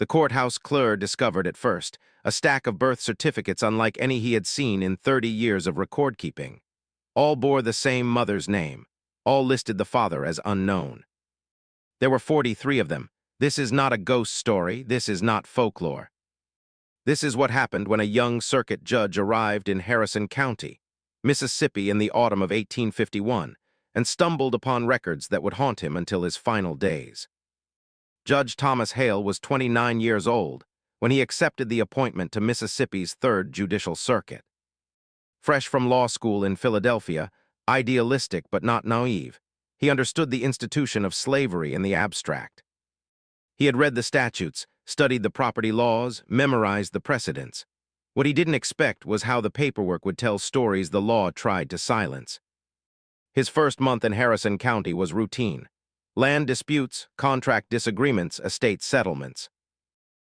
The courthouse clerk discovered at first a stack of birth certificates unlike any he had seen in 30 years of record-keeping. All bore the same mother's name. All listed the father as unknown. There were 43 of them. This is not a ghost story. This is not folklore. This is what happened when a young circuit judge arrived in Harrison County, Mississippi in the autumn of 1851, and stumbled upon records that would haunt him until his final days. Judge Thomas Hale was 29 years old when he accepted the appointment to Mississippi's 3rd Judicial Circuit. Fresh from law school in Philadelphia, idealistic but not naive, he understood the institution of slavery in the abstract. He had read the statutes, studied the property laws, memorized the precedents. What he didn't expect was how the paperwork would tell stories the law tried to silence. His first month in Harrison County was routine. Land disputes, contract disagreements, estate settlements.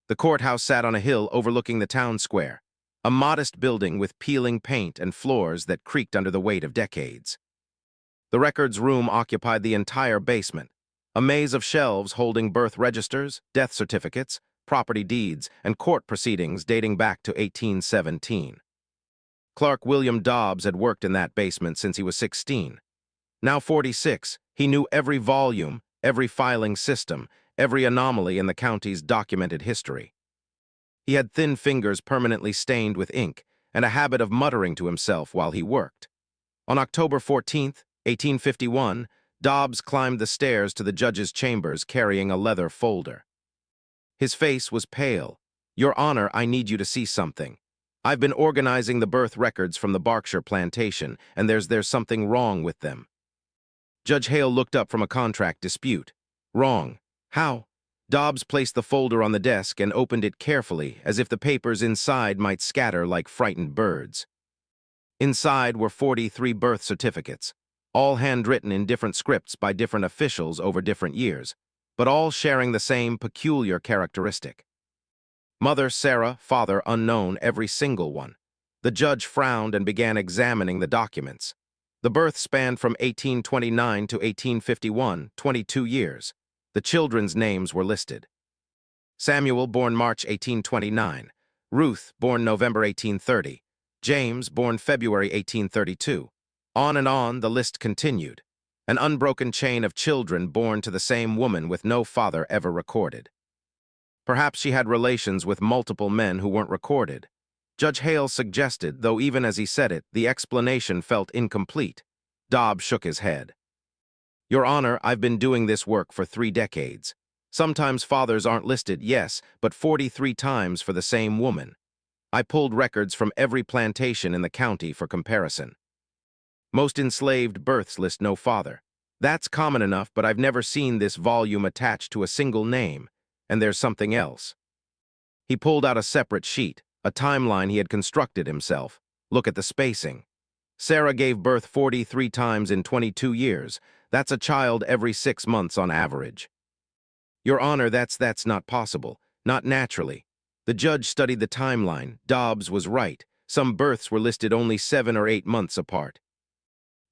The courthouse sat on a hill overlooking the town square, a modest building with peeling paint and floors that creaked under the weight of decades. The records room occupied the entire basement, a maze of shelves holding birth registers, death certificates, property deeds, and court proceedings dating back to 1817. Clerk William Dobbs had worked in that basement since he was 16. Now 46, he knew every volume, every filing system, every anomaly in the county's documented history. He had thin fingers permanently stained with ink and a habit of muttering to himself while he worked. On October 14, 1851, Dobbs climbed the stairs to the judge's chambers carrying a leather folder. His face was pale. "Your Honor, I need you to see something. I've been organizing the birth records from the Berkshire Plantation, and there's something wrong with them." Judge Hale looked up from a contract dispute. "Wrong? How?" Dobbs placed the folder on the desk and opened it carefully, as if the papers inside might scatter like frightened birds. Inside were 43 birth certificates, all handwritten in different scripts by different officials over different years, but all sharing the same peculiar characteristic. Mother Sarah, father unknown, every single one. The judge frowned and began examining the documents. The birth spanned from 1829 to 1851, 22 years. The children's names were listed. Samuel, born March 1829. Ruth, born November 1830. James, born February 1832. On and on the list continued. An unbroken chain of children born to the same woman with no father ever recorded. Perhaps she had relations with multiple men who weren't recorded. Judge Hale suggested, though even as he said it, the explanation felt incomplete. Dobbs shook his head. "Your Honor, I've been doing this work for 3 decades. Sometimes fathers aren't listed, yes, but 43 times for the same woman. I pulled records from every plantation in the county for comparison. Most enslaved births list no father. That's common enough, but I've never seen this volume attached to a single name, and there's something else." He pulled out a separate sheet, a timeline he had constructed himself. "Look at the spacing. Sarah gave birth 43 times in 22 years. That's a child every 6 months on average." "Your Honor, that's not possible. Not naturally." The judge studied the timeline. Dobbs was right. Some births were listed only 7 or 8 months apart.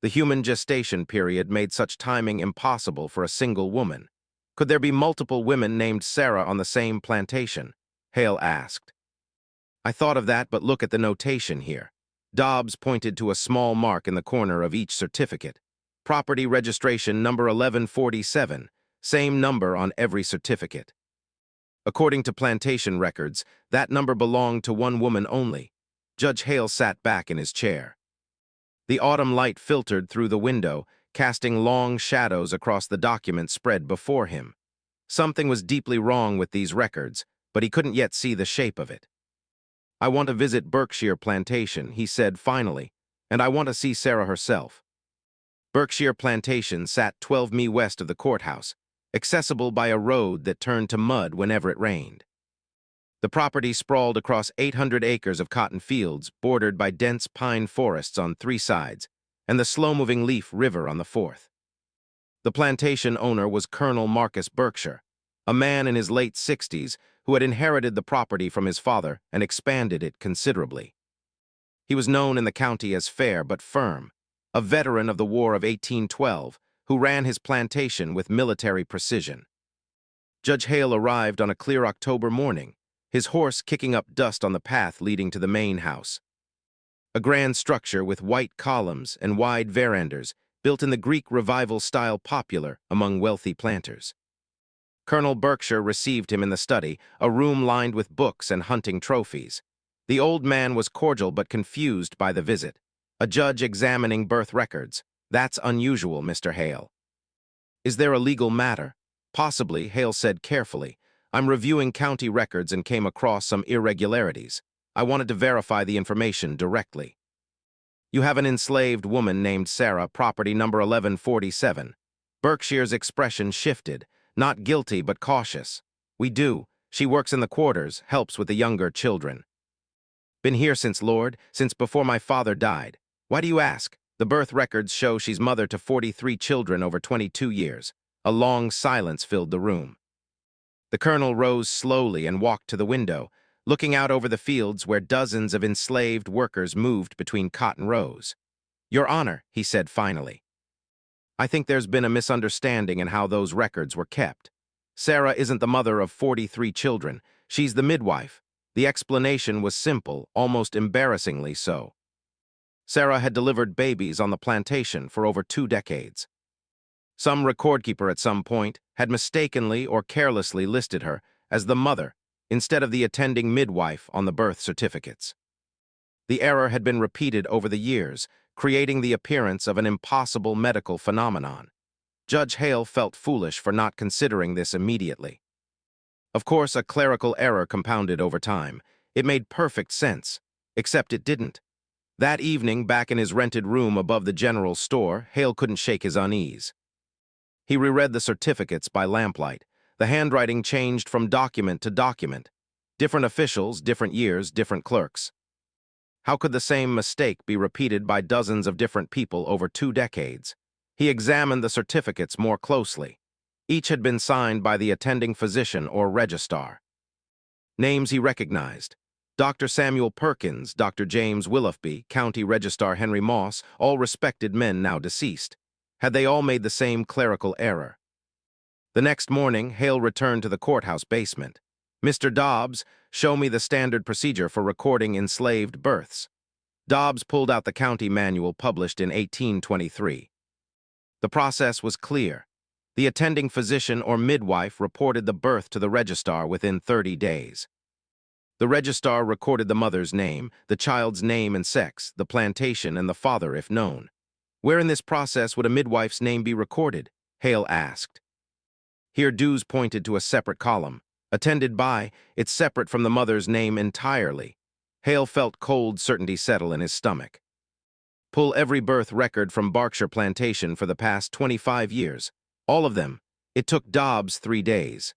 The human gestation period made such timing impossible for a single woman. Could there be multiple women named Sarah on the same plantation? Hale asked. "I thought of that, but look at the notation here." Dobbs pointed to a small mark in the corner of each certificate. "Property registration number 1147, same number on every certificate." According to plantation records, that number belonged to one woman only. Judge Hale sat back in his chair. The autumn light filtered through the window, casting long shadows across the document spread before him. Something was deeply wrong with these records, but he couldn't yet see the shape of it. "I want to visit Berkshire Plantation," he said finally, "and I want to see Sarah herself." Berkshire Plantation sat 12 mi west of the courthouse, accessible by a road that turned to mud whenever it rained. The property sprawled across 800 acres of cotton fields, bordered by dense pine forests on 3 sides, and the slow-moving Leaf River on the 4th. The plantation owner was Colonel Marcus Berkshire, a man in his late 60s who had inherited the property from his father and expanded it considerably. He was known in the county as fair but firm, a veteran of the War of 1812 who ran his plantation with military precision. Judge Hale arrived on a clear October morning, his horse kicking up dust on the path leading to the main house. A grand structure with white columns and wide verandas, built in the Greek Revival style popular among wealthy planters. Colonel Berkshire received him in the study, a room lined with books and hunting trophies. The old man was cordial but confused by the visit. A judge examining birth records. That's unusual, Mr. Hale. Is there a legal matter? Possibly, Hale said carefully. I'm reviewing county records and came across some irregularities. I wanted to verify the information directly. You have an enslaved woman named Sarah, property number 1147. Berkshire's expression shifted, not guilty but cautious. We do. She works in the quarters, helps with the younger children. Been here since before my father died. Why do you ask? The birth records show she's mother to 43 children over 22 years. A long silence filled the room. The colonel rose slowly and walked to the window, looking out over the fields where dozens of enslaved workers moved between cotton rows. Your Honor, he said finally, I think there's been a misunderstanding in how those records were kept. Sarah isn't the mother of 43 children. She's the midwife. The explanation was simple, almost embarrassingly so. Sarah had delivered babies on the plantation for over 2 decades. Some recordkeeper at some point had mistakenly or carelessly listed her as the mother instead of the attending midwife on the birth certificates. The error had been repeated over the years, creating the appearance of an impossible medical phenomenon. Judge Hale felt foolish for not considering this immediately. Of course, a clerical error compounded over time. It made perfect sense, except it didn't. That evening, back in his rented room above the general store, Hale couldn't shake his unease. He reread the certificates by lamplight. The handwriting changed from document to document. Different officials, different years, different clerks. How could the same mistake be repeated by dozens of different people over 2 decades? He examined the certificates more closely. Each had been signed by the attending physician or registrar. Names he recognized. Dr. Samuel Perkins, Dr. James Willoughby, County Registrar Henry Moss, all respected men now deceased. Had they all made the same clerical error? The next morning, Hale returned to the courthouse basement. Mr. Dobbs, show me the standard procedure for recording enslaved births. Dobbs pulled out the county manual published in 1823. The process was clear. The attending physician or midwife reported the birth to the registrar within 30 days. The registrar recorded the mother's name, the child's name and sex, the plantation, and the father if known. Where in this process would a midwife's name be recorded? Hale asked. Here Dews pointed to a separate column. Attended by, it's separate from the mother's name entirely. Hale felt cold certainty settle in his stomach. Pull every birth record from Berkshire Plantation for the past 25 years. All of them. It took Dobbs 3 days.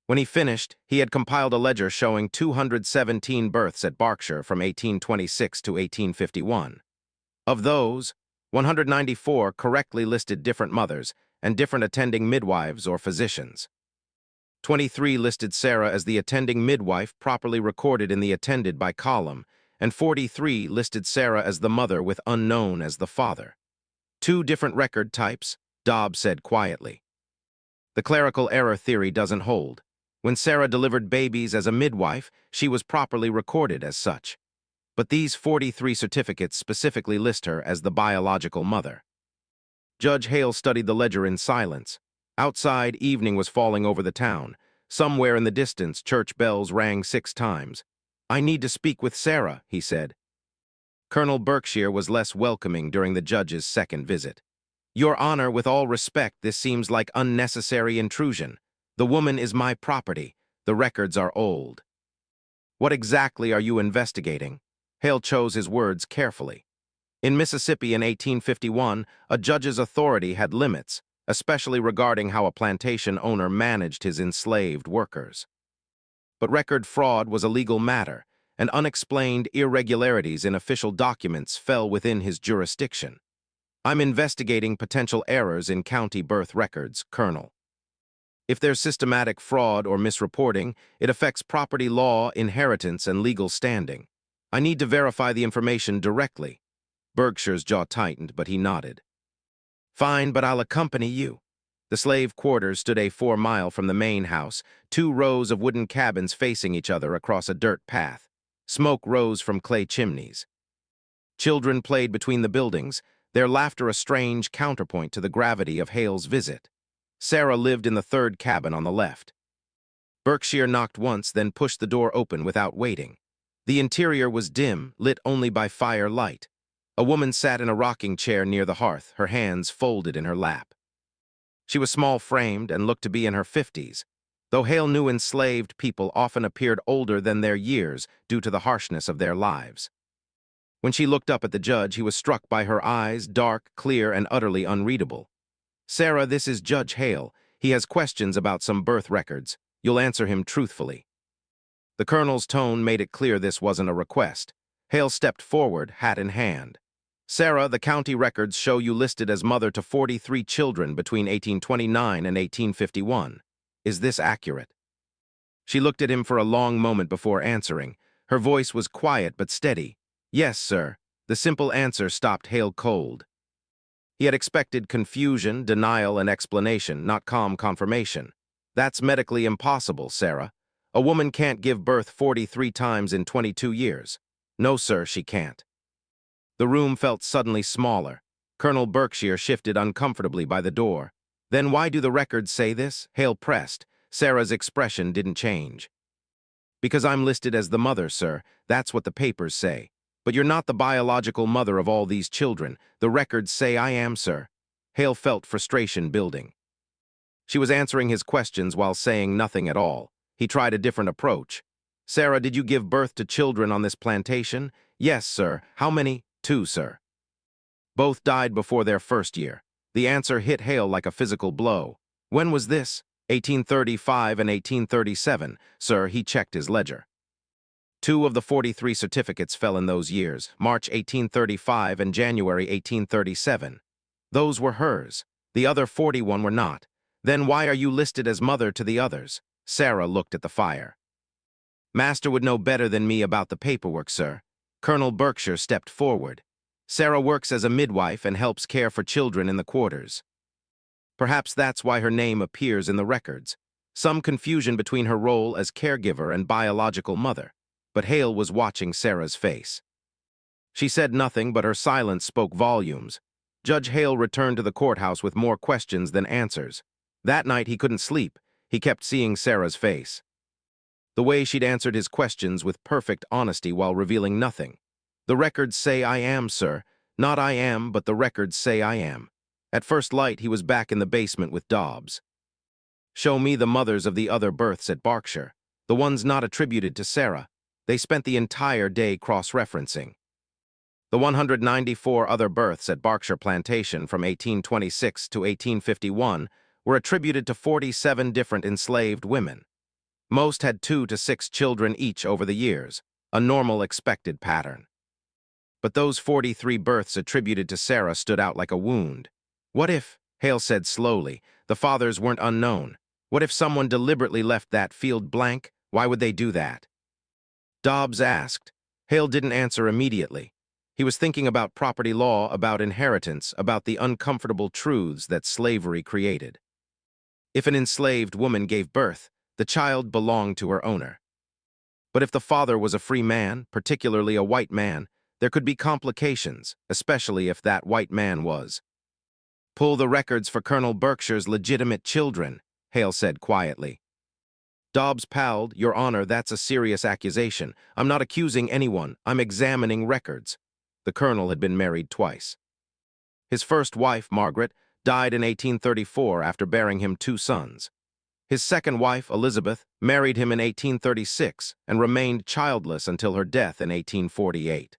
When he finished, he had compiled a ledger showing 217 births at Berkshire from 1826 to 1851. Of those, 194 correctly listed different mothers and different attending midwives or physicians. 23 listed Sarah as the attending midwife properly recorded in the attended by column, and 43 listed Sarah as the mother with unknown as the father. 2 different record types, Dobbs said quietly. The clerical error theory doesn't hold. When Sarah delivered babies as a midwife, she was properly recorded as such. But these 43 certificates specifically list her as the biological mother. Judge Hale studied the ledger in silence. Outside, evening was falling over the town. Somewhere in the distance, church bells rang 6 times. I need to speak with Sarah, he said. Colonel Berkshire was less welcoming during the judge's second visit. Your Honor, with all respect, this seems like unnecessary intrusion. The woman is my property. The records are old. What exactly are you investigating? Hale chose his words carefully. In Mississippi in 1851, a judge's authority had limits, especially regarding how a plantation owner managed his enslaved workers. But record fraud was a legal matter, and unexplained irregularities in official documents fell within his jurisdiction. I'm investigating potential errors in county birth records, Colonel. If there's systematic fraud or misreporting, it affects property law, inheritance, and legal standing. I need to verify the information directly. Berkshire's jaw tightened, but he nodded. Fine, but I'll accompany you. The slave quarters stood a 4 mile from the main house, 2 rows of wooden cabins facing each other across a dirt path. Smoke rose from clay chimneys. Children played between the buildings, their laughter a strange counterpoint to the gravity of Hale's visit. Sarah lived in the third cabin on the left. Berkshire knocked once, then pushed the door open without waiting. The interior was dim, lit only by fire light. A woman sat in a rocking chair near the hearth, her hands folded in her lap. She was small-framed and looked to be in her 50s, though Hale knew enslaved people often appeared older than their years due to the harshness of their lives. When she looked up at the judge, he was struck by her eyes, dark, clear, and utterly unreadable. "Sarah, this is Judge Hale. He has questions about some birth records. You'll answer him truthfully." The colonel's tone made it clear this wasn't a request. Hale stepped forward, hat in hand. "Sarah, the county records show you listed as mother to 43 children between 1829 and 1851. Is this accurate?" She looked at him for a long moment before answering. Her voice was quiet but steady. "Yes, sir." The simple answer stopped Hale cold. He had expected confusion, denial, and explanation, not calm confirmation. "That's medically impossible, Sarah. A woman can't give birth 43 times in 22 years. "No, sir, she can't." The room felt suddenly smaller. Colonel Berkshire shifted uncomfortably by the door. "Then why do the records say this?" Hale pressed. Sarah's expression didn't change. "Because I'm listed as the mother, sir. That's what the papers say. But you're not the biological mother of all these children. The records say I am, sir." Hale felt frustration building. She was answering his questions while saying nothing at all. He tried a different approach. "Sarah, did you give birth to children on this plantation?" "Yes, sir." "How many?" "2, sir." "Both died before their first year." The answer hit Hale like a physical blow. "When was this?" 1835 and 1837, sir." He checked his ledger. 2 of the 43 certificates fell in those years, March 1835 and January 1837. Those were hers. The other 41 were not. "Then why are you listed as mother to the others?" Sarah looked at the fire. "Master would know better than me about the paperwork, sir." Colonel Berkshire stepped forward. "Sarah works as a midwife and helps care for children in the quarters. Perhaps that's why her name appears in the records. Some confusion between her role as caregiver and biological mother." But Hale was watching Sarah's face. She said nothing, but her silence spoke volumes. Judge Hale returned to the courthouse with more questions than answers. That night he couldn't sleep. He kept seeing Sarah's face. The way she'd answered his questions with perfect honesty while revealing nothing. "The records say I am, sir. Not I am, but the records say I am." At first light, he was back in the basement with Dobbs. "Show me the mothers of the other births at Berkshire, the ones not attributed to Sarah." They spent the entire day cross-referencing. The 194 other births at Berkshire Plantation from 1826 to 1851 were attributed to 47 different enslaved women. Most had 2 to 6 children each over the years, a normal expected pattern. But those 43 births attributed to Sarah stood out like a wound. "What if," Hale said slowly, "the fathers weren't unknown? What if someone deliberately left that field blank? Why would they do that?" Dobbs asked. Hale didn't answer immediately. He was thinking about property law, about inheritance, about the uncomfortable truths that slavery created. If an enslaved woman gave birth, the child belonged to her owner. But if the father was a free man, particularly a white man, there could be complications, especially if that white man was. "Pull the records for Colonel Berkshire's legitimate children," Hale said quietly. Dobbs palled. "Your Honor, that's a serious accusation. I'm not accusing anyone. I'm examining records." The colonel had been married twice. His first wife, Margaret, died in 1834 after bearing him 2 sons. His second wife, Elizabeth, married him in 1836 and remained childless until her death in 1848.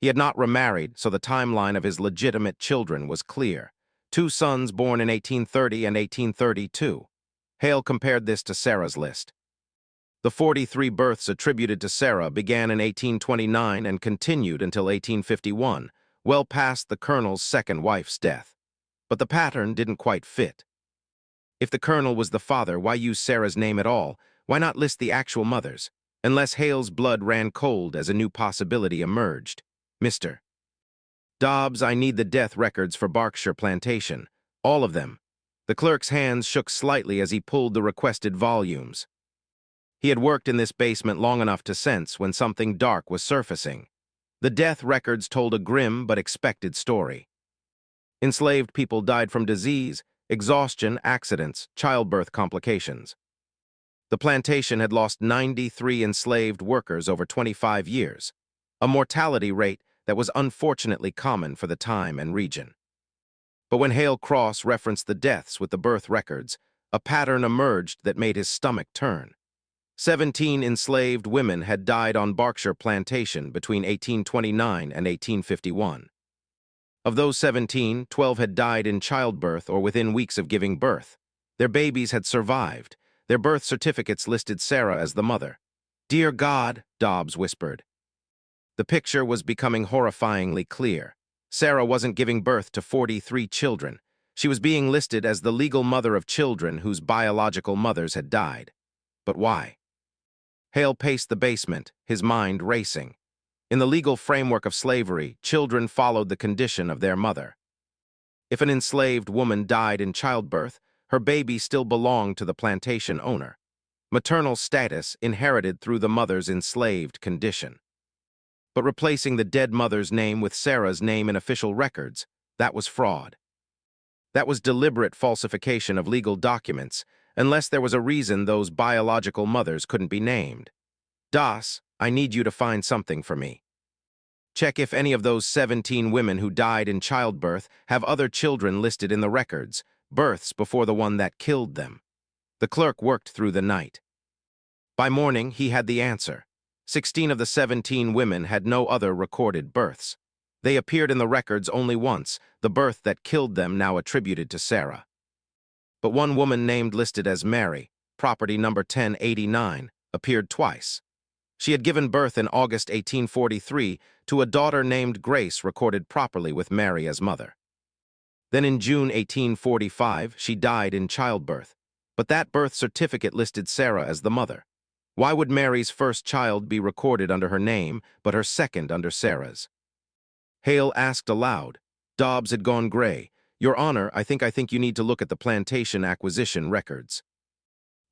He had not remarried, so the timeline of his legitimate children was clear. 2 sons born in 1830 and 1832. Hale compared this to Sarah's list. The 43 births attributed to Sarah began in 1829 and continued until 1851, well past the colonel's second wife's death. But the pattern didn't quite fit. If the colonel was the father, why use Sarah's name at all? Why not list the actual mothers? Unless Hale's blood ran cold as a new possibility emerged. "Mr. Dobbs, I need the death records for Berkshire Plantation. All of them." The clerk's hands shook slightly as he pulled the requested volumes. He had worked in this basement long enough to sense when something dark was surfacing. The death records told a grim but expected story. Enslaved people died from disease, exhaustion, accidents, childbirth complications. The plantation had lost 93 enslaved workers over 25 years, a mortality rate that was unfortunately common for the time and region. But when Hale Cross referenced the deaths with the birth records, a pattern emerged that made his stomach turn. 17 enslaved women had died on Berkshire Plantation between 1829 and 1851. Of those 17, 12 had died in childbirth or within weeks of giving birth. Their babies had survived. Their birth certificates listed Sarah as the mother. "Dear God," Dobbs whispered. The picture was becoming horrifyingly clear. Sarah wasn't giving birth to 43 children. She was being listed as the legal mother of children whose biological mothers had died. But why? Hale paced the basement, his mind racing. In the legal framework of slavery, children followed the condition of their mother. If an enslaved woman died in childbirth, her baby still belonged to the plantation owner. Maternal status inherited through the mother's enslaved condition. But replacing the dead mother's name with Sarah's name in official records, that was fraud. That was deliberate falsification of legal documents, unless there was a reason those biological mothers couldn't be named. "Das, I need you to find something for me. Check if any of those 17 women who died in childbirth have other children listed in the records, births before the one that killed them." The clerk worked through the night. By morning, he had the answer. 16 of the 17 women had no other recorded births. They appeared in the records only once, the birth that killed them now attributed to Sarah. But one woman named listed as Mary, property number 1089, appeared twice. She had given birth in August 1843 to a daughter named Grace recorded properly with Mary as mother. Then in June 1845, she died in childbirth, but that birth certificate listed Sarah as the mother. Why would Mary's first child be recorded under her name, but her second under Sarah's? Hale asked aloud. Dobbs had gone gray. "Your Honor, I think you need to look at the plantation acquisition records."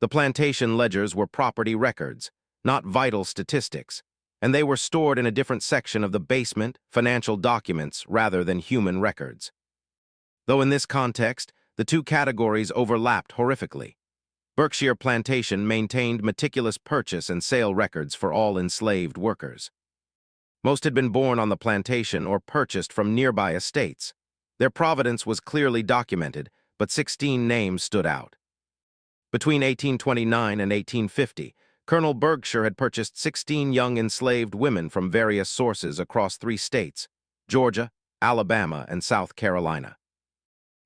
The plantation ledgers were property records, not vital statistics, and they were stored in a different section of the basement, financial documents, rather than human records. Though in this context, the two categories overlapped horrifically. Berkshire Plantation maintained meticulous purchase and sale records for all enslaved workers. Most had been born on the plantation or purchased from nearby estates. Their provenance was clearly documented, but 16 names stood out. Between 1829 and 1850, Colonel Berkshire had purchased 16 young enslaved women from various sources across 3 states, Georgia, Alabama, and South Carolina.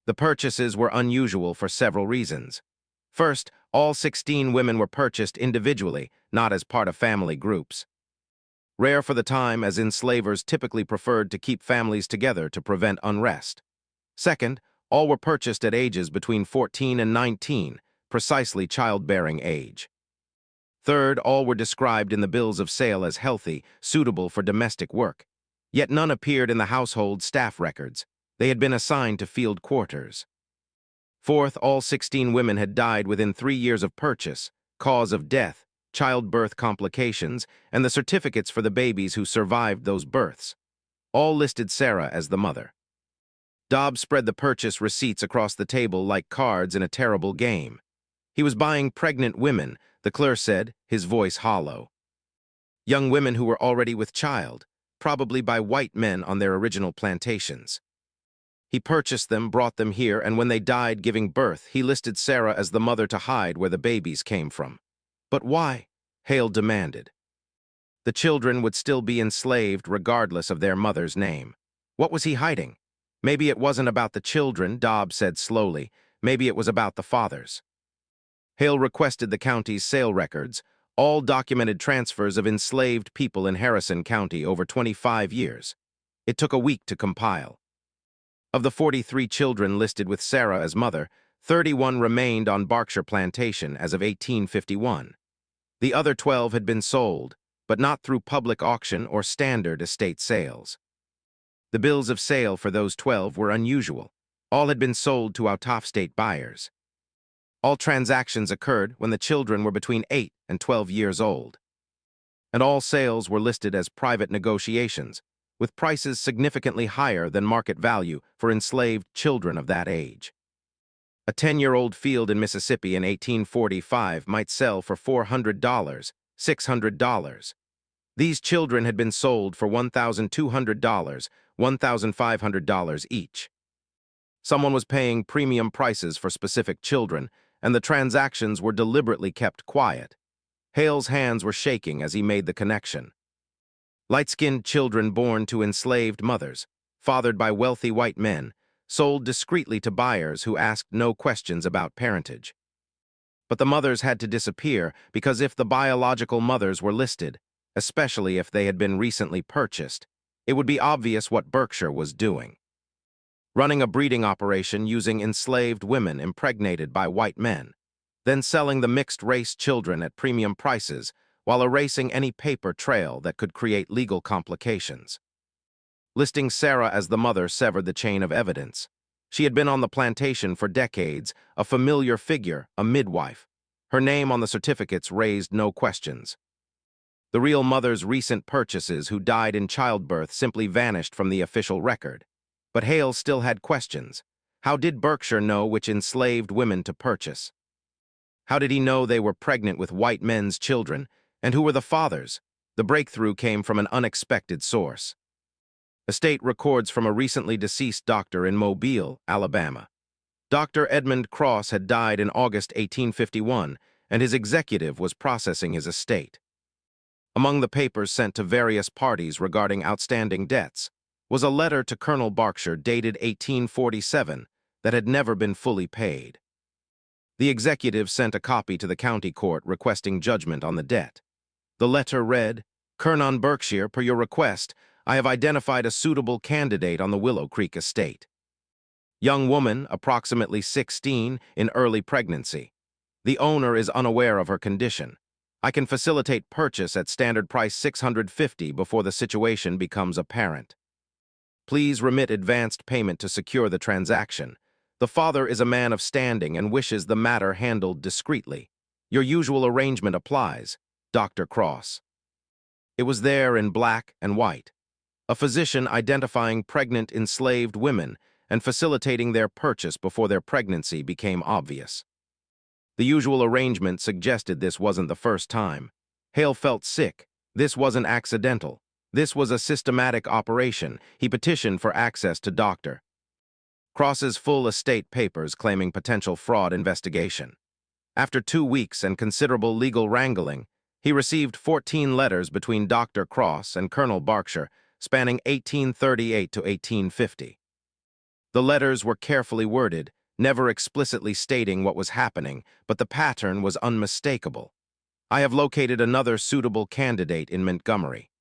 The purchases were unusual for several reasons. First, all 16 women were purchased individually, not as part of family groups. Rare for the time, as enslavers typically preferred to keep families together to prevent unrest. Second, all were purchased at ages between 14 and 19, precisely childbearing age. Third, all were described in the bills of sale as healthy, suitable for domestic work. Yet none appeared in the household staff records. They had been assigned to field quarters. Fourth, all 16 women had died within 3 years of purchase, cause of death, childbirth complications, and the certificates for the babies who survived those births. All listed Sarah as the mother. Dobbs spread the purchase receipts across the table like cards in a terrible game. He was buying pregnant women, the clerk said, his voice hollow. Young women who were already with child, probably by white men on their original plantations. He purchased them, brought them here, and when they died giving birth, he listed Sarah as the mother to hide where the babies came from. But why? Hale demanded. The children would still be enslaved regardless of their mother's name. What was he hiding? Maybe it wasn't about the children, Dobbs said slowly. Maybe it was about the fathers. Hale requested the county's sale records, all documented transfers of enslaved people in Harrison County over 25 years. It took a week to compile. Of the 43 children listed with Sarah as mother, 31 remained on Berkshire Plantation as of 1851. The other 12 had been sold, but not through public auction or standard estate sales. The bills of sale for those 12 were unusual. All had been sold to out-of-state buyers. All transactions occurred when the children were between 8 and 12 years old. And all sales were listed as private negotiations, with prices significantly higher than market value for enslaved children of that age. A 10-year-old field in Mississippi in 1845 might sell for $400, $600. These children had been sold for $1,200, $1,500 each. Someone was paying premium prices for specific children, and the transactions were deliberately kept quiet. Hale's hands were shaking as he made the connection. Light-skinned children born to enslaved mothers, fathered by wealthy white men, sold discreetly to buyers who asked no questions about parentage. But the mothers had to disappear because if the biological mothers were listed, especially if they had been recently purchased, it would be obvious what Berkshire was doing. Running a breeding operation using enslaved women impregnated by white men, then selling the mixed-race children at premium prices while erasing any paper trail that could create legal complications. Listing Sarah as the mother severed the chain of evidence. She had been on the plantation for decades, a familiar figure, a midwife. Her name on the certificates raised no questions. The real mother's recent purchases who died in childbirth simply vanished from the official record. But Hale still had questions. How did Berkshire know which enslaved women to purchase? How did he know they were pregnant with white men's children? And who were the fathers? The breakthrough came from an unexpected source. Estate records from a recently deceased doctor in Mobile, Alabama. Dr. Edmund Cross had died in August 1851, and his executive was processing his estate. Among the papers sent to various parties regarding outstanding debts was a letter to Colonel Berkshire dated 1847 that had never been fully paid. The executive sent a copy to the county court requesting judgment on the debt. The letter read, "Colonel Berkshire, per your request, I have identified a suitable candidate on the Willow Creek estate. Young woman, approximately 16, in early pregnancy. The owner is unaware of her condition. I can facilitate purchase at standard price $650 before the situation becomes apparent. Please remit advanced payment to secure the transaction. The father is a man of standing and wishes the matter handled discreetly. Your usual arrangement applies, Dr. Cross." It was there in black and white. A physician identifying pregnant enslaved women and facilitating their purchase before their pregnancy became obvious. The usual arrangement suggested this wasn't the first time. Hale felt sick. This wasn't accidental. This was a systematic operation. He petitioned for access to Dr. Cross's full estate papers claiming potential fraud investigation. After 2 weeks and considerable legal wrangling, he received 14 letters between Dr. Cross and Colonel Berkshire, spanning 1838 to 1850. The letters were carefully worded, never explicitly stating what was happening, but the pattern was unmistakable. I have located another suitable candidate in Montgomery.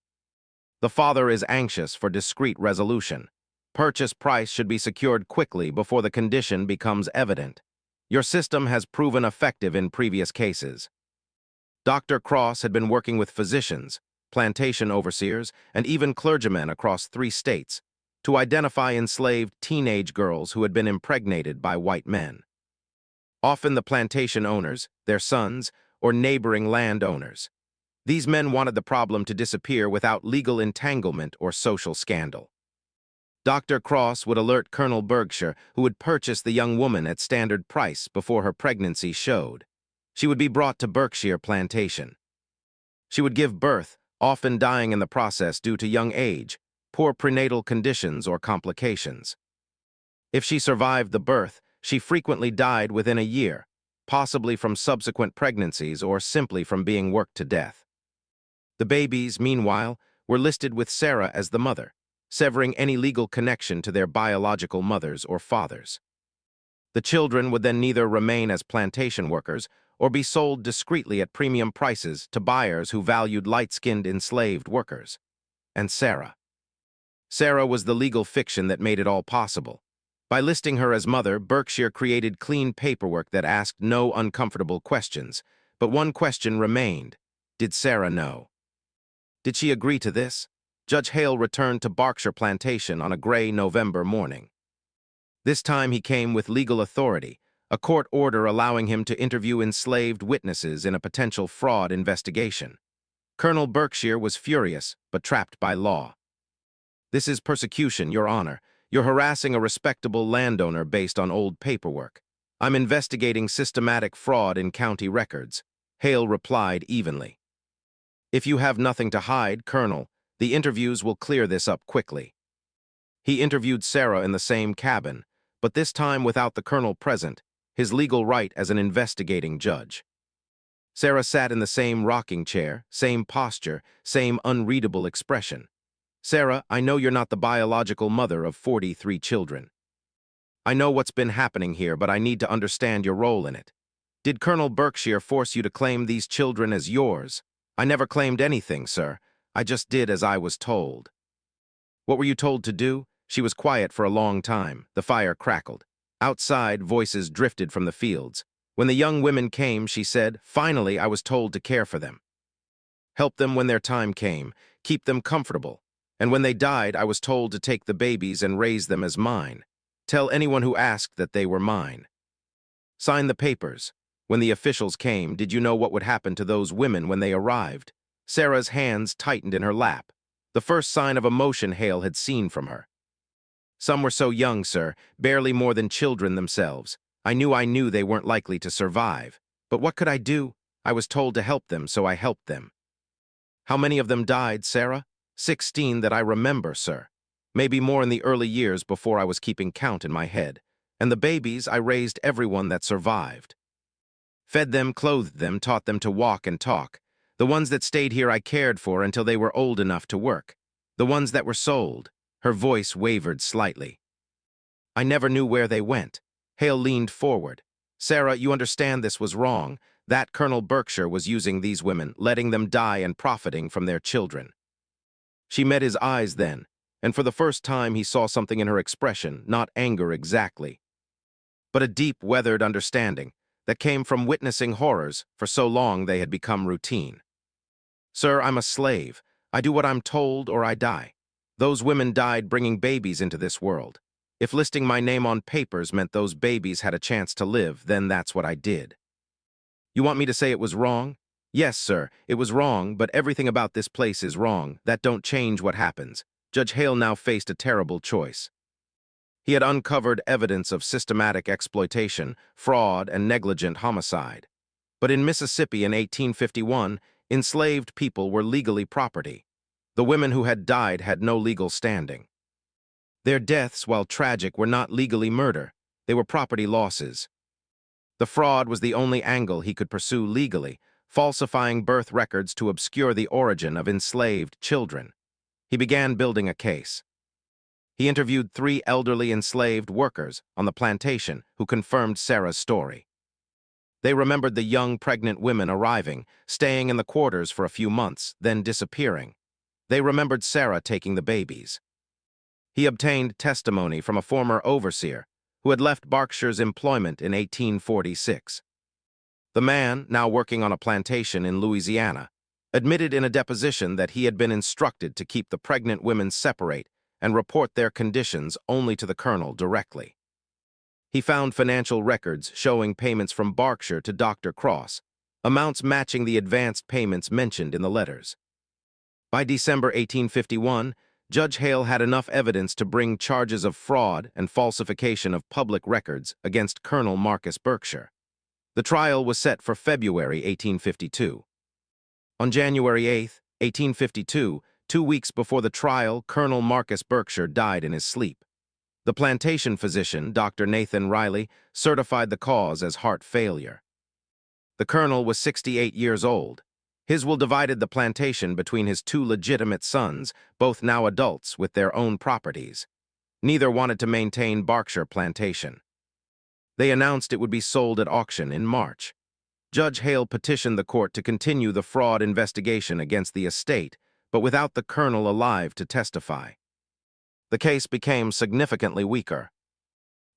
The father is anxious for discreet resolution. Purchase price should be secured quickly before the condition becomes evident. Your system has proven effective in previous cases. Dr. Cross had been working with physicians, plantation overseers, and even clergymen across 3 states to identify enslaved teenage girls who had been impregnated by white men. Often the plantation owners, their sons, or neighboring landowners. These men wanted the problem to disappear without legal entanglement or social scandal. Dr. Cross would alert Colonel Berkshire, who would purchase the young woman at standard price before her pregnancy showed. She would be brought to Berkshire Plantation. She would give birth, often dying in the process due to young age, poor prenatal conditions, or complications. If she survived the birth, she frequently died within a year, possibly from subsequent pregnancies or simply from being worked to death. The babies, meanwhile, were listed with Sarah as the mother, severing any legal connection to their biological mothers or fathers. The children would then neither remain as plantation workers or be sold discreetly at premium prices to buyers who valued light-skinned enslaved workers. And Sarah. Sarah was the legal fiction that made it all possible. By listing her as mother, Berkshire created clean paperwork that asked no uncomfortable questions. But one question remained. Did Sarah know? Did she agree to this? Judge Hale returned to Berkshire Plantation on a gray November morning. This time he came with legal authority, a court order allowing him to interview enslaved witnesses in a potential fraud investigation. Colonel Berkshire was furious, but trapped by law. "This is persecution, Your Honor. You're harassing a respectable landowner based on old paperwork. I'm investigating systematic fraud in county records," Hale replied evenly. "If you have nothing to hide, Colonel, the interviews will clear this up quickly." He interviewed Sarah in the same cabin, but this time without the colonel present, his legal right as an investigating judge. Sarah sat in the same rocking chair, same posture, same unreadable expression. "Sarah, I know you're not the biological mother of 43 children. I know what's been happening here, but I need to understand your role in it. Did Colonel Berkshire force you to claim these children as yours?" "I never claimed anything, sir. I just did as I was told." "What were you told to do?" She was quiet for a long time. The fire crackled. Outside, voices drifted from the fields. When the young women came, she said, "Finally, I was told to care for them. Help them when their time came. Keep them comfortable. And when they died, I was told to take the babies and raise them as mine. Tell anyone who asked that they were mine. Sign the papers. When the officials came, did you know what would happen to those women when they arrived?" Sarah's hands tightened in her lap, the first sign of emotion Hale had seen from her. "Some were so young, sir, barely more than children themselves. I knew they weren't likely to survive. But what could I do? I was told to help them, so I helped them." "How many of them died, Sarah?" 16 that I remember, sir. Maybe more in the early years before I was keeping count in my head. And the babies, I raised everyone that survived. Fed them, clothed them, taught them to walk and talk. The ones that stayed here I cared for until they were old enough to work. The ones that were sold." Her voice wavered slightly. "I never knew where they went." Hale leaned forward. "Sarah, you understand this was wrong. That Colonel Berkshire was using these women, letting them die and profiting from their children." She met his eyes then, and for the first time he saw something in her expression, not anger exactly, but a deep, weathered understanding that came from witnessing horrors for so long they had become routine. "Sir, I'm a slave. I do what I'm told or I die. Those women died bringing babies into this world. If listing my name on papers meant those babies had a chance to live, then that's what I did." "You want me to say it was wrong?" "Yes, sir, it was wrong, but everything about this place is wrong. That don't change what happens." Judge Hale now faced a terrible choice. He had uncovered evidence of systematic exploitation, fraud, and negligent homicide. But in Mississippi in 1851, enslaved people were legally property. The women who had died had no legal standing. Their deaths, while tragic, were not legally murder. They were property losses. The fraud was the only angle he could pursue legally, falsifying birth records to obscure the origin of enslaved children. He began building a case. He interviewed 3 elderly enslaved workers on the plantation who confirmed Sarah's story. They remembered the young pregnant women arriving, staying in the quarters for a few months, then disappearing. They remembered Sarah taking the babies. He obtained testimony from a former overseer who had left Berkshire's employment in 1846. The man, now working on a plantation in Louisiana, admitted in a deposition that he had been instructed to keep the pregnant women separate and report their conditions only to the colonel directly. He found financial records showing payments from Berkshire to Dr. Cross, amounts matching the advanced payments mentioned in the letters. By December 1851, Judge Hale had enough evidence to bring charges of fraud and falsification of public records against Colonel Marcus Berkshire. The trial was set for February 1852. On January 8, 1852, 2 weeks before the trial, Colonel Marcus Berkshire died in his sleep. The plantation physician, Dr. Nathan Riley, certified the cause as heart failure. The colonel was 68 years old. His will divided the plantation between his 2 legitimate sons, both now adults with their own properties. Neither wanted to maintain Berkshire Plantation. They announced it would be sold at auction in March. Judge Hale petitioned the court to continue the fraud investigation against the estate, but without the colonel alive to testify. The case became significantly weaker.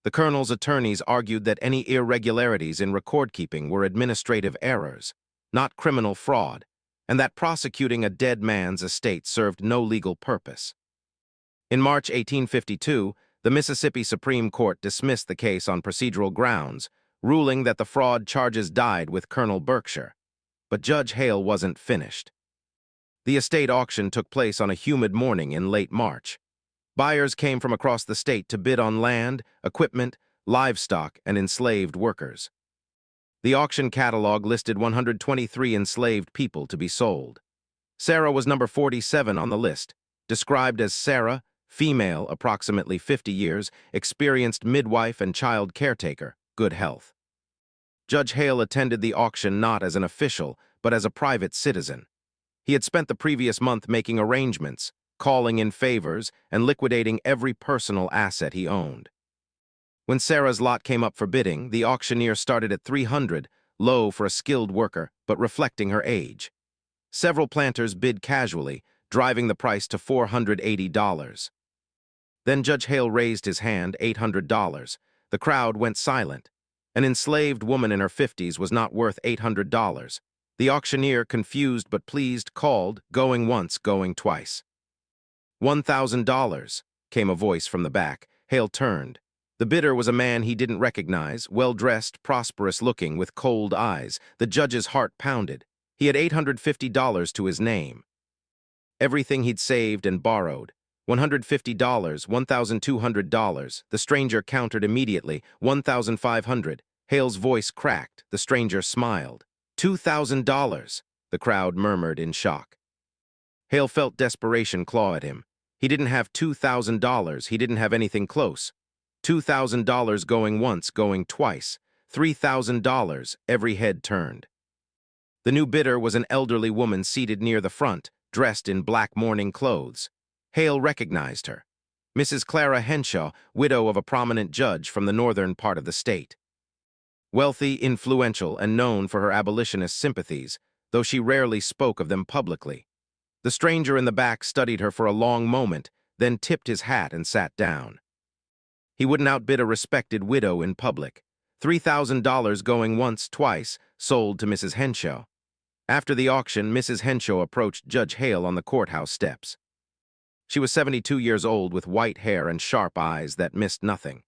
The colonel's attorneys argued that any irregularities in record-keeping were administrative errors, not criminal fraud, and that prosecuting a dead man's estate served no legal purpose. In March 1852, the Mississippi Supreme Court dismissed the case on procedural grounds, ruling that the fraud charges died with Colonel Berkshire. But Judge Hale wasn't finished. The estate auction took place on a humid morning in late March. Buyers came from across the state to bid on land, equipment, livestock, and enslaved workers. The auction catalog listed 123 enslaved people to be sold. Sarah was number 47 on the list, described as Sarah, female, approximately 50 years, experienced midwife and child caretaker, good health. Judge Hale attended the auction not as an official, but as a private citizen. He had spent the previous month making arrangements, calling in favors, and liquidating every personal asset he owned. When Sarah's lot came up for bidding, the auctioneer started at $300, low for a skilled worker, but reflecting her age. Several planters bid casually, driving the price to $480. Then Judge Hale raised his hand, $800. The crowd went silent. An enslaved woman in her 50s was not worth $800. The auctioneer, confused but pleased, called, going once, going twice. $1,000, came a voice from the back. Hale turned. The bidder was a man he didn't recognize, well-dressed, prosperous-looking, with cold eyes. The judge's heart pounded. He had $850 to his name. Everything he'd saved and borrowed. $150, $1,200. The stranger countered immediately. $1,500. Hale's voice cracked. The stranger smiled. $2,000. The crowd murmured in shock. Hale felt desperation claw at him. He didn't have $2,000. He didn't have anything close. $2,000 going once, going twice. $3,000. Every head turned. The new bidder was an elderly woman seated near the front, dressed in black mourning clothes. Hale recognized her. Mrs. Clara Henshaw, widow of a prominent judge from the northern part of the state. Wealthy, influential, and known for her abolitionist sympathies, though she rarely spoke of them publicly. The stranger in the back studied her for a long moment, then tipped his hat and sat down. He wouldn't outbid a respected widow in public. $3,000 going once, twice, sold to Mrs. Henshaw. After the auction, Mrs. Henshaw approached Judge Hale on the courthouse steps. She was 72 years old with white hair and sharp eyes that missed nothing.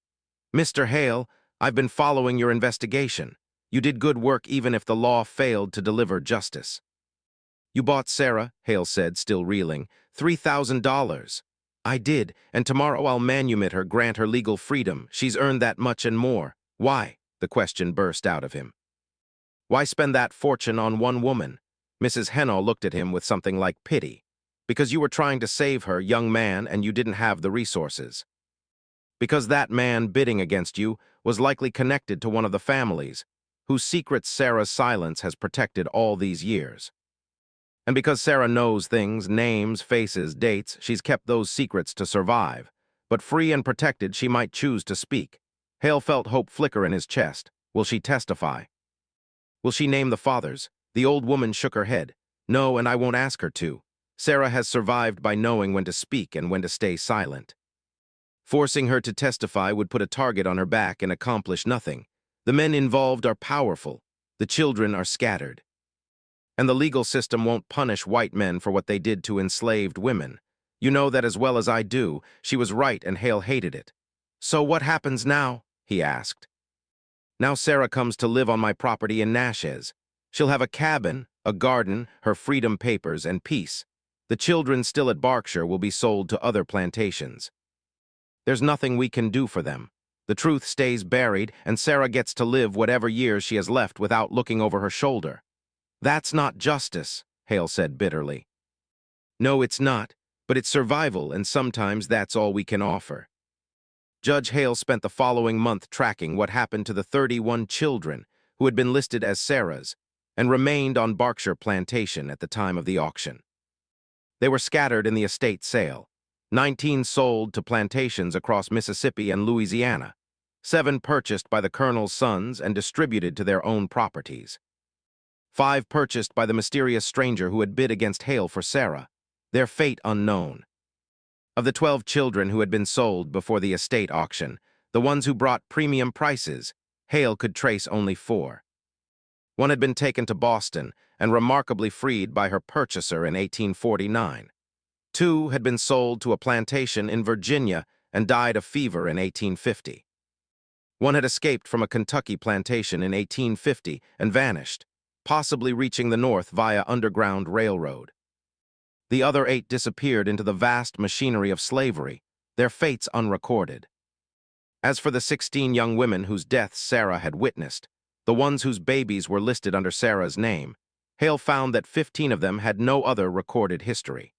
"Mr. Hale, I've been following your investigation. You did good work even if the law failed to deliver justice." "You bought Sarah," Hale said, still reeling. $3,000. "I did, and tomorrow I'll manumit her, grant her legal freedom. She's earned that much and more." "Why?" the question burst out of him. "Why spend that fortune on one woman?" Mrs. Henshaw looked at him with something like pity. "Because you were trying to save her, young man, and you didn't have the resources. Because that man bidding against you was likely connected to one of the families, whose secrets Sarah's silence has protected all these years. And because Sarah knows things, names, faces, dates, she's kept those secrets to survive. But free and protected, she might choose to speak." Hale felt hope flicker in his chest. Will she testify? Will she name the fathers? The old woman shook her head. "No, and I won't ask her to. Sarah has survived by knowing when to speak and when to stay silent. Forcing her to testify would put a target on her back and accomplish nothing. The men involved are powerful. The children are scattered. And the legal system won't punish white men for what they did to enslaved women. You know that as well as I do." She was right, and Hale hated it. "So what happens now?" he asked. "Now Sarah comes to live on my property in Natchez. She'll have a cabin, a garden, her freedom papers, and peace. The children still at Berkshire will be sold to other plantations. There's nothing we can do for them. The truth stays buried, and Sarah gets to live whatever years she has left without looking over her shoulder." "That's not justice," Hale said bitterly. "No, it's not, but it's survival, and sometimes that's all we can offer." Judge Hale spent the following month tracking what happened to the 31 children who had been listed as Sarah's and remained on Berkshire Plantation at the time of the auction. They were scattered in the estate sale. 19 sold to plantations across Mississippi and Louisiana. 7 purchased by the colonel's sons and distributed to their own properties. 5 purchased by the mysterious stranger who had bid against Hale for Sarah, their fate unknown. Of the 12 children who had been sold before the estate auction, the ones who brought premium prices, Hale could trace only 4. One had been taken to Boston and remarkably freed by her purchaser in 1849. 2 had been sold to a plantation in Virginia and died of fever in 1850. One had escaped from a Kentucky plantation in 1850 and vanished, possibly reaching the north via underground railroad. The other 8 disappeared into the vast machinery of slavery, their fates unrecorded. As for the 16 young women whose deaths Sarah had witnessed, the ones whose babies were listed under Sarah's name, Hale found that 15 of them had no other recorded history.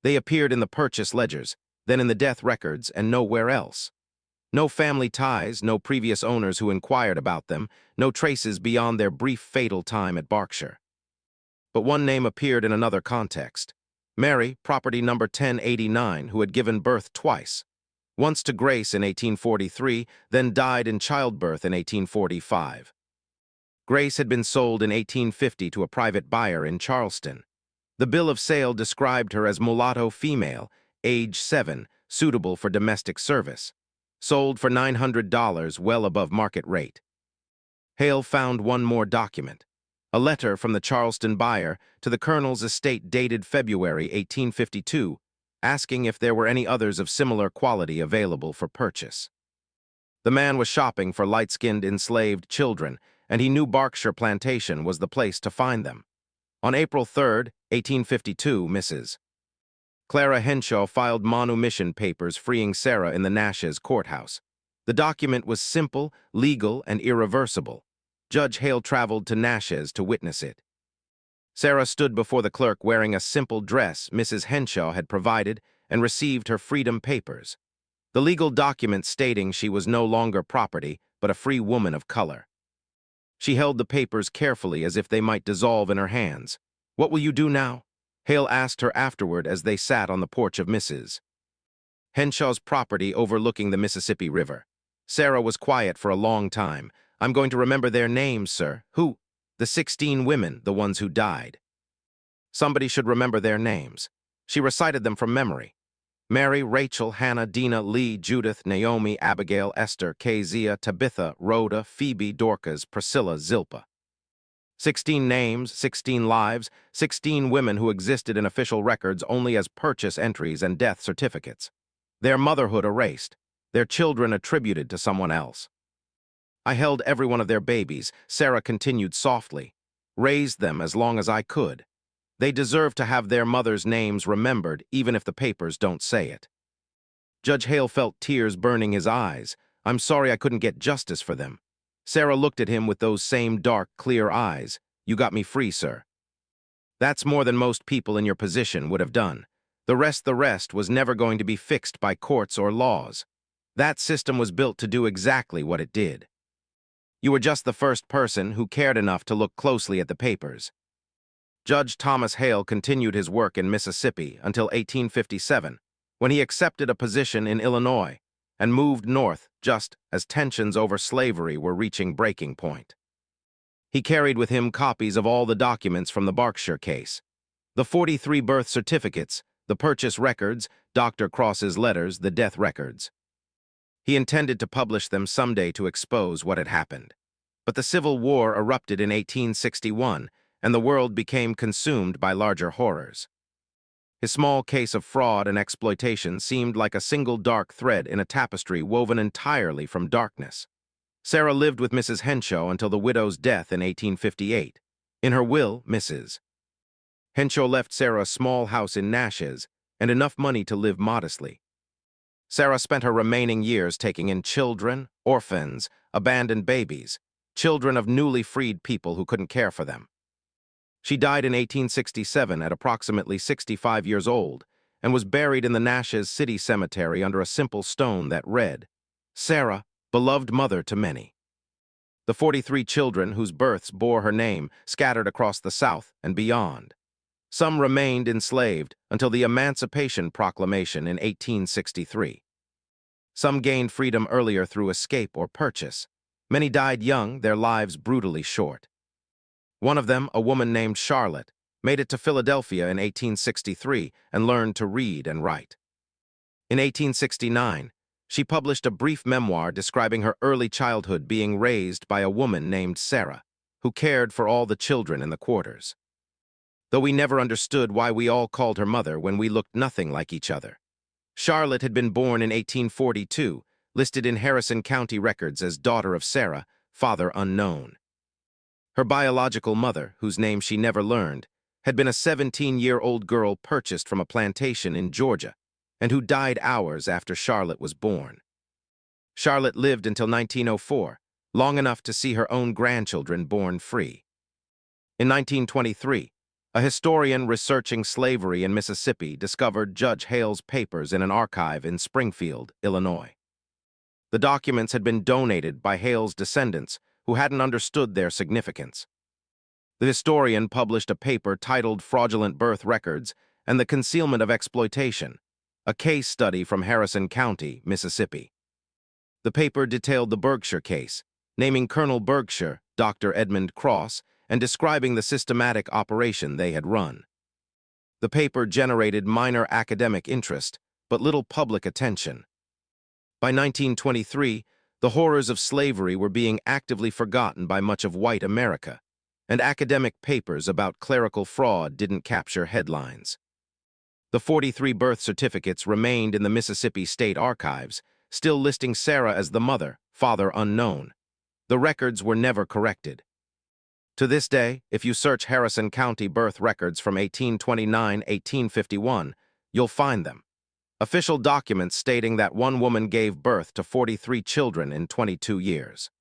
They appeared in the purchase ledgers, then in the death records, and nowhere else. No family ties, no previous owners who inquired about them, no traces beyond their brief fatal time at Berkshire. But one name appeared in another context. Mary, property number 1089, who had given birth twice. Once to Grace in 1843, then died in childbirth in 1845. Grace had been sold in 1850 to a private buyer in Charleston. The bill of sale described her as mulatto female, age 7, suitable for domestic service. Sold for $900, well above market rate. Hale found one more document, a letter from the Charleston buyer to the Colonel's estate dated February 1852, asking if there were any others of similar quality available for purchase. The man was shopping for light-skinned enslaved children, and he knew Berkshire Plantation was the place to find them. On April 3, 1852, Mrs. Clara Henshaw filed manumission papers freeing Sarah in the Nashes courthouse. The document was simple, legal, and irreversible. Judge Hale traveled to Nashes to witness it. Sarah stood before the clerk wearing a simple dress Mrs. Henshaw had provided and received her freedom papers. The legal document stating she was no longer property, but a free woman of color. She held the papers carefully as if they might dissolve in her hands. "What will you do now?" Hale asked her afterward as they sat on the porch of Mrs. Henshaw's property overlooking the Mississippi River. Sarah was quiet for a long time. "I'm going to remember their names, sir." "Who?" "The 16 women, the ones who died." Somebody should remember their names. She recited them from memory. Mary, Rachel, Hannah, Dina, Lee, Judith, Naomi, Abigail, Esther, Kezia, Tabitha, Rhoda, Phoebe, Dorcas, Priscilla, Zilpah. 16 names, 16 lives, 16 women who existed in official records only as purchase entries and death certificates. Their motherhood erased, their children attributed to someone else. "I held every one of their babies," Sarah continued softly, "raised them as long as I could. They deserve to have their mother's names remembered, even if the papers don't say it." Judge Hale felt tears burning his eyes. "I'm sorry I couldn't get justice for them." Sarah looked at him with those same dark, clear eyes. "You got me free, sir. That's more than most people in your position would have done. The rest was never going to be fixed by courts or laws. That system was built to do exactly what it did. You were just the first person who cared enough to look closely at the papers." Judge Thomas Hale continued his work in Mississippi until 1857, when he accepted a position in Illinois and moved north just as tensions over slavery were reaching breaking point. He carried with him copies of all the documents from the Berkshire case, the 43 birth certificates, the purchase records, Dr. Cross's letters, the death records. He intended to publish them someday to expose what had happened. But the Civil War erupted in 1861, and the world became consumed by larger horrors. His small case of fraud and exploitation seemed like a single dark thread in a tapestry woven entirely from darkness. Sarah lived with Mrs. Henshaw until the widow's death in 1858. In her will, Mrs. Henshaw left Sarah a small house in Nashes and enough money to live modestly. Sarah spent her remaining years taking in children, orphans, abandoned babies, children of newly freed people who couldn't care for them. She died in 1867 at approximately 65 years old and was buried in the Nashes City Cemetery under a simple stone that read, "Sarah, beloved mother to many." The 43 children whose births bore her name scattered across the South and beyond. Some remained enslaved until the Emancipation Proclamation in 1863. Some gained freedom earlier through escape or purchase. Many died young, their lives brutally short. One of them, a woman named Charlotte, made it to Philadelphia in 1863 and learned to read and write. In 1869, she published a brief memoir describing her early childhood being raised by a woman named Sarah, who cared for all the children in the quarters. Though we never understood why we all called her mother when we looked nothing like each other. Charlotte had been born in 1842, listed in Harrison County records as daughter of Sarah, father unknown. Her biological mother, whose name she never learned, had been a 17-year-old girl purchased from a plantation in Georgia, and who died hours after Charlotte was born. Charlotte lived until 1904, long enough to see her own grandchildren born free. In 1923, a historian researching slavery in Mississippi discovered Judge Hale's papers in an archive in Springfield, Illinois. The documents had been donated by Hale's descendants who hadn't understood their significance. The historian published a paper titled Fraudulent Birth Records and the Concealment of Exploitation, a case study from Harrison County, Mississippi. The paper detailed the Berkshire case, naming Colonel Berkshire, Dr. Edmund Cross, and describing the systematic operation they had run. The paper generated minor academic interest, but little public attention. By 1923, the horrors of slavery were being actively forgotten by much of white America, and academic papers about clerical fraud didn't capture headlines. The 43 birth certificates remained in the Mississippi State Archives, still listing Sarah as the mother, father unknown. The records were never corrected. To this day, if you search Harrison County birth records from 1829-1851, you'll find them. Official documents stating that one woman gave birth to 43 children in 22 years.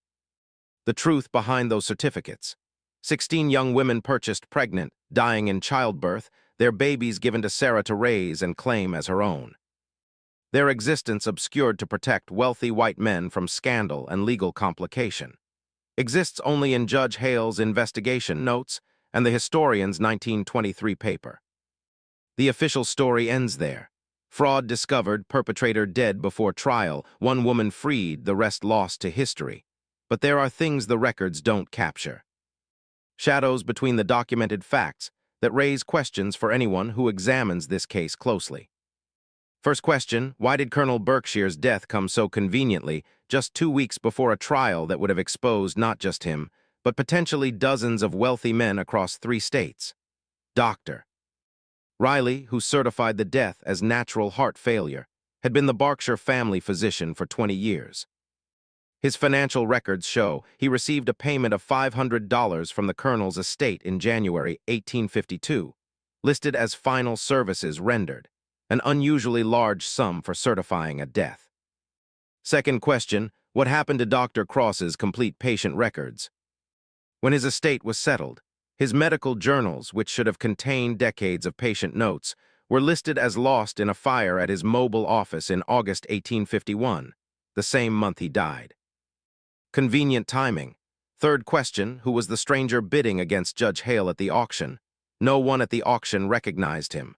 The truth behind those certificates: 16 young women purchased pregnant, dying in childbirth, their babies given to Sarah to raise and claim as her own. Their existence obscured to protect wealthy white men from scandal and legal complication. Exists only in Judge Hale's investigation notes and the historian's 1923 paper. The official story ends there. Fraud discovered, perpetrator dead before trial, one woman freed, the rest lost to history. But there are things the records don't capture. Shadows between the documented facts that raise questions for anyone who examines this case closely. First question: why did Colonel Berkshire's death come so conveniently, just 2 weeks before a trial that would have exposed not just him, but potentially dozens of wealthy men across 3 states? Doctor Riley, who certified the death as natural heart failure, had been the Berkshire family physician for 20 years. His financial records show he received a payment of $500 from the colonel's estate in January 1852, listed as final services rendered, an unusually large sum for certifying a death. Second question: what happened to Dr. Cross's complete patient records? When his estate was settled, his medical journals, which should have contained decades of patient notes, were listed as lost in a fire at his mobile office in August 1851, the same month he died. Convenient timing. Third question: who was the stranger bidding against Judge Hale at the auction? No one at the auction recognized him.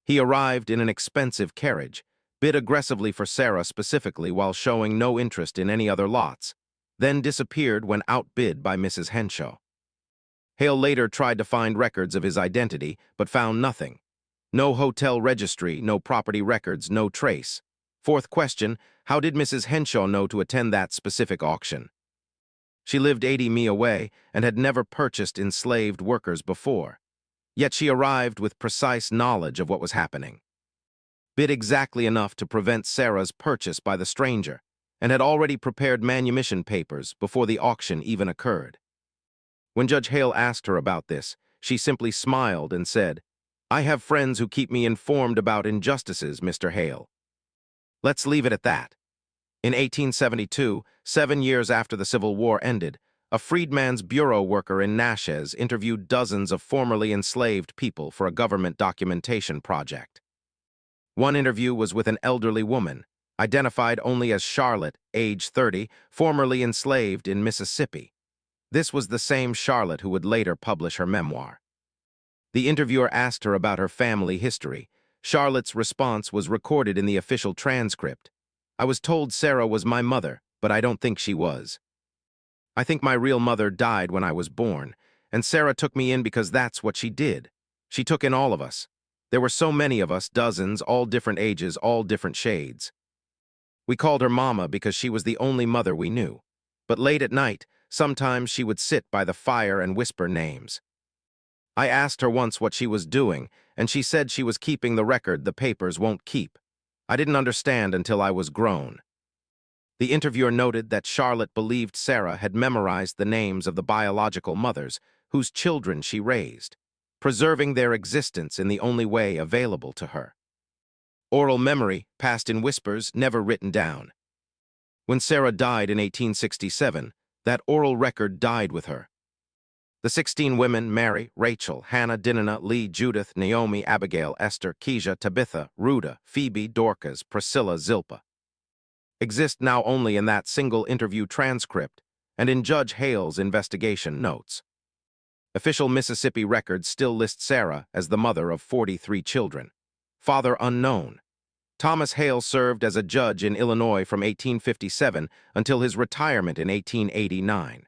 He arrived in an expensive carriage, bid aggressively for Sarah specifically while showing no interest in any other lots, then disappeared when outbid by Mrs. Henshaw. Hale later tried to find records of his identity, but found nothing. No hotel registry, no property records, no trace. Fourth question: how did Mrs. Henshaw know to attend that specific auction? She lived 80 mi away and had never purchased enslaved workers before. Yet she arrived with precise knowledge of what was happening. Bid exactly enough to prevent Sarah's purchase by the stranger, and had already prepared manumission papers before the auction even occurred. When Judge Hale asked her about this, she simply smiled and said, "I have friends who keep me informed about injustices, Mr. Hale." Let's leave it at that. In 1872, 7 years after the Civil War ended, a Freedmen's Bureau worker in Natchez interviewed dozens of formerly enslaved people for a government documentation project. One interview was with an elderly woman, identified only as Charlotte, age 30, formerly enslaved in Mississippi. This was the same Charlotte who would later publish her memoir. The interviewer asked her about her family history. Charlotte's response was recorded in the official transcript. "I was told Sarah was my mother, but I don't think she was. I think my real mother died when I was born, and Sarah took me in because that's what she did. She took in all of us. There were so many of us, dozens, all different ages, all different shades. We called her Mama because she was the only mother we knew. But late at night, sometimes she would sit by the fire and whisper names. I asked her once what she was doing, and she said she was keeping the record the papers won't keep. I didn't understand until I was grown. The interviewer noted that Charlotte believed Sarah had memorized the names of the biological mothers whose children she raised, preserving their existence in the only way available to her. Oral memory, passed in whispers, never written down. When Sarah died in 1867, that oral record died with her. The 16 women, Mary, Rachel, Hannah, Dinah, Lee, Judith, Naomi, Abigail, Esther, Keisha, Tabitha, Rhoda, Phoebe, Dorcas, Priscilla, Zilpah, exist now only in that single interview transcript and in Judge Hale's investigation notes. Official Mississippi records still list Sarah as the mother of 43 children. Father unknown. Thomas Hale served as a judge in Illinois from 1857 until his retirement in 1889.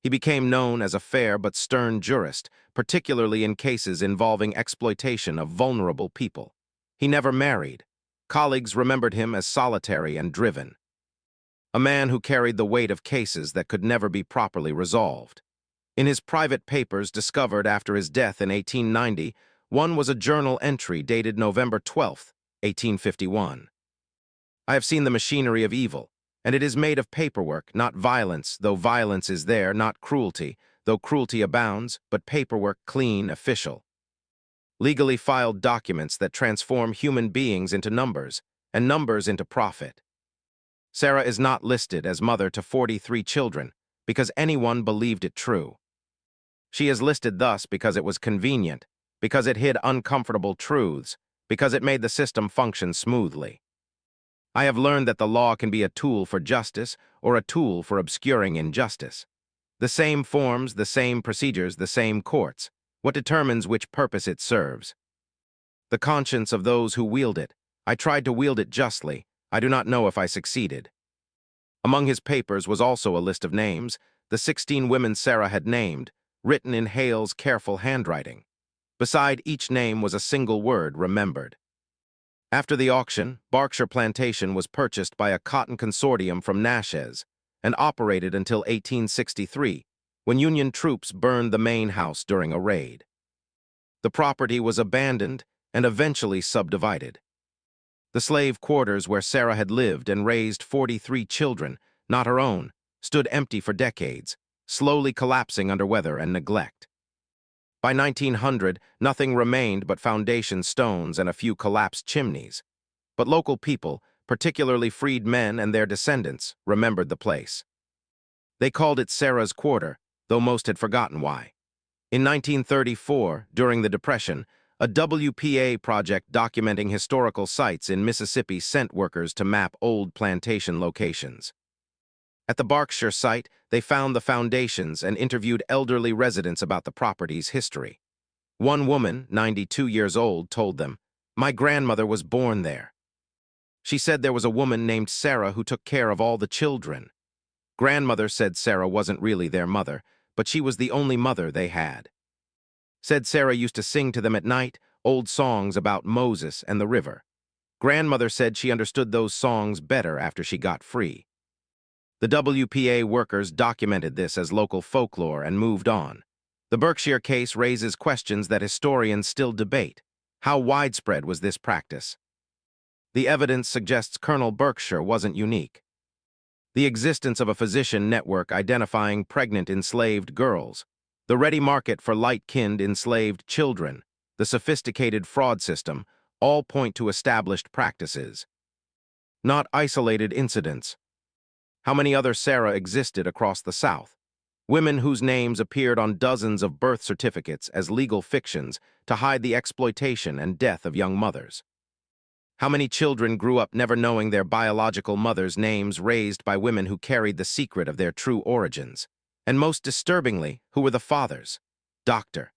He became known as a fair but stern jurist, particularly in cases involving exploitation of vulnerable people. He never married. Colleagues remembered him as solitary and driven. A man who carried the weight of cases that could never be properly resolved. In his private papers discovered after his death in 1890, one was a journal entry dated November 12, 1851. I have seen the machinery of evil, and it is made of paperwork, not violence, though violence is there, not cruelty, though cruelty abounds, but paperwork clean, official. Legally filed documents that transform human beings into numbers, and numbers into profit. Sarah is not listed as mother to 43 children, because anyone believed it true. She is listed thus because it was convenient, because it hid uncomfortable truths, because it made the system function smoothly. I have learned that the law can be a tool for justice or a tool for obscuring injustice. The same forms, the same procedures, the same courts. What determines which purpose it serves? The conscience of those who wield it. I tried to wield it justly. I do not know if I succeeded. Among his papers was also a list of names, the 16 women Sarah had named, written in Hale's careful handwriting. Beside each name was a single word remembered. After the auction, Berkshire Plantation was purchased by a cotton consortium from Natchez and operated until 1863, when Union troops burned the main house during a raid. The property was abandoned and eventually subdivided. The slave quarters where Sarah had lived and raised 43 children, not her own, stood empty for decades, slowly collapsing under weather and neglect. By 1900, nothing remained but foundation stones and a few collapsed chimneys. But local people, particularly freed men and their descendants, remembered the place. They called it Sarah's Quarter, though most had forgotten why. In 1934, during the Depression, a WPA project documenting historical sites in Mississippi sent workers to map old plantation locations. At the Berkshire site, they found the foundations and interviewed elderly residents about the property's history. One woman, 92 years old, told them, "My grandmother was born there." She said there was a woman named Sarah who took care of all the children. Grandmother said Sarah wasn't really their mother, but she was the only mother they had. Said Sarah used to sing to them at night, old songs about Moses and the river. Grandmother said she understood those songs better after she got free. The WPA workers documented this as local folklore and moved on. The Berkshire case raises questions that historians still debate. How widespread was this practice? The evidence suggests Colonel Berkshire wasn't unique. The existence of a physician network identifying pregnant enslaved girls, the ready market for light-skinned enslaved children, the sophisticated fraud system, all point to established practices. Not isolated incidents. How many other Sarah existed across the South? Women whose names appeared on dozens of birth certificates as legal fictions to hide the exploitation and death of young mothers. How many children grew up never knowing their biological mothers' names raised by women who carried the secret of their true origins? And most disturbingly, who were the fathers? Dr.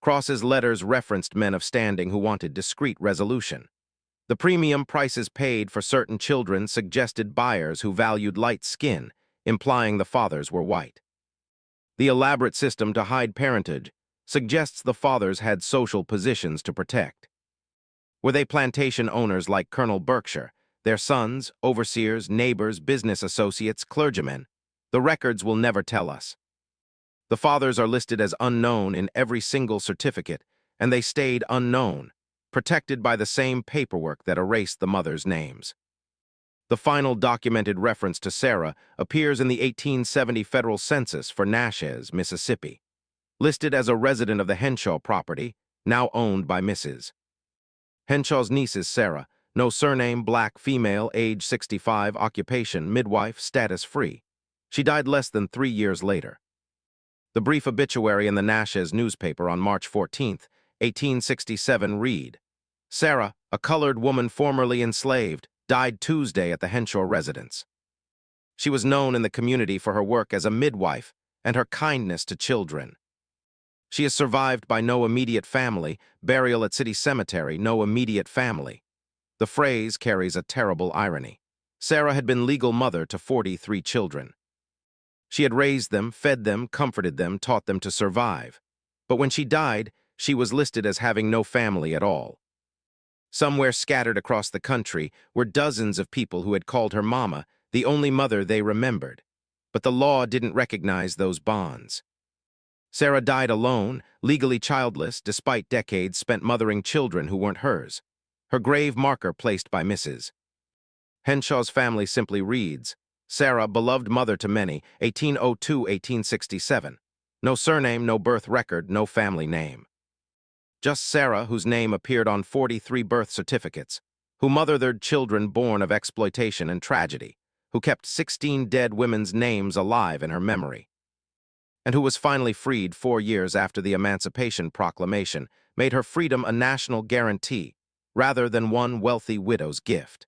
Cross's letters referenced men of standing who wanted discreet resolution. The premium prices paid for certain children suggested buyers who valued light skin, implying the fathers were white. The elaborate system to hide parentage suggests the fathers had social positions to protect. Were they plantation owners like Colonel Berkshire, their sons, overseers, neighbors, business associates, clergymen? The records will never tell us. The fathers are listed as unknown in every single certificate, and they stayed unknown. protected by the same paperwork that erased the mother's names. The final documented reference to Sarah appears in the 1870 federal census for Natchez, Mississippi, listed as a resident of the Henshaw property, now owned by Mrs. Henshaw's niece is Sarah, no surname, black, female, age 65, occupation, midwife, status free. She died less than 3 years later. The brief obituary in the Natchez newspaper on March 14, 1867 read, Sarah, a colored woman formerly enslaved, died Tuesday at the Henshaw residence. She was known in the community for her work as a midwife and her kindness to children. She is survived by no immediate family, burial at City Cemetery, no immediate family. The phrase carries a terrible irony. Sarah had been legal mother to 43 children. She had raised them, fed them, comforted them, taught them to survive. But when she died, she was listed as having no family at all. Somewhere scattered across the country were dozens of people who had called her mama, the only mother they remembered. But the law didn't recognize those bonds. Sarah died alone, legally childless, despite decades spent mothering children who weren't hers. Her grave marker placed by Mrs. Henshaw's family simply reads, Sarah, beloved mother to many, 1802-1867. No surname, no birth record, no family name. Just Sarah, whose name appeared on 43 birth certificates, who mothered children born of exploitation and tragedy, who kept 16 dead women's names alive in her memory, and who was finally freed 4 years after the Emancipation Proclamation made her freedom a national guarantee, rather than one wealthy widow's gift.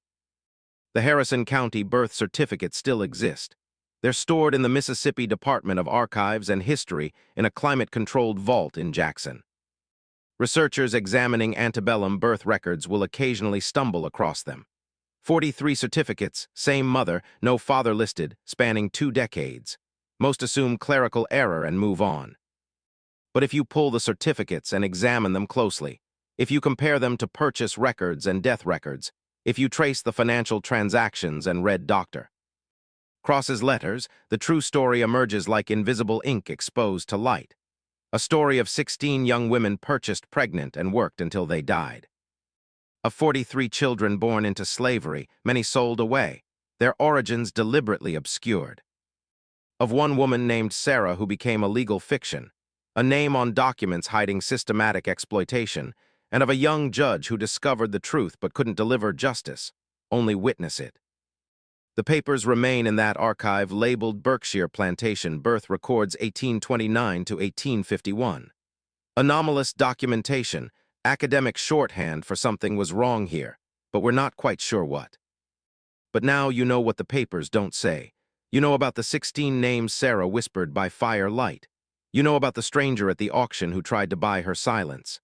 The Harrison County birth certificates still exist. They're stored in the Mississippi Department of Archives and History in a climate-controlled vault in Jackson. Researchers examining antebellum birth records will occasionally stumble across them. 43 certificates, same mother, no father listed, spanning 2 decades. Most assume clerical error and move on. But if you pull the certificates and examine them closely, if you compare them to purchase records and death records, if you trace the financial transactions and read doctor Cross's letters, the true story emerges like invisible ink exposed to light. A story of 16 young women purchased pregnant and worked until they died. Of 43 children born into slavery, many sold away, their origins deliberately obscured. Of one woman named Sarah who became a legal fiction, a name on documents hiding systematic exploitation, and of a young judge who discovered the truth but couldn't deliver justice, only witness it. The papers remain in that archive labeled Berkshire Plantation Birth Records 1829 to 1851. Anomalous documentation, academic shorthand for something was wrong here, but we're not quite sure what. But now you know what the papers don't say. You know about the 16 names Sarah whispered by firelight. You know about the stranger at the auction who tried to buy her silence.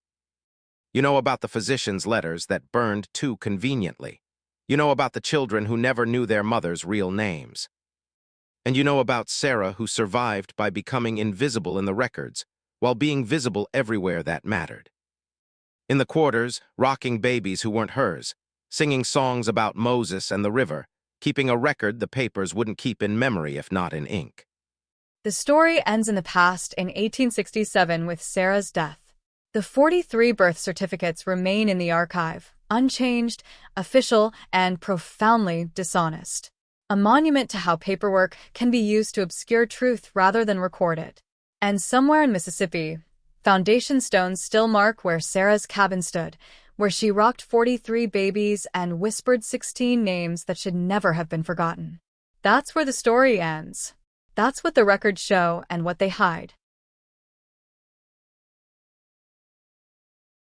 You know about the physician's letters that burned too conveniently. You know about the children who never knew their mother's real names. And you know about Sarah who survived by becoming invisible in the records, while being visible everywhere that mattered. In the quarters, rocking babies who weren't hers, singing songs about Moses and the river, keeping a record the papers wouldn't keep in memory if not in ink. The story ends in the past in 1867 with Sarah's death. The 43 birth certificates remain in the archive, unchanged, official, and profoundly dishonest. A monument to how paperwork can be used to obscure truth rather than record it. And somewhere in Mississippi, foundation stones still mark where Sarah's cabin stood, where she rocked 43 babies and whispered 16 names that should never have been forgotten. That's where the story ends. That's what the records show and what they hide.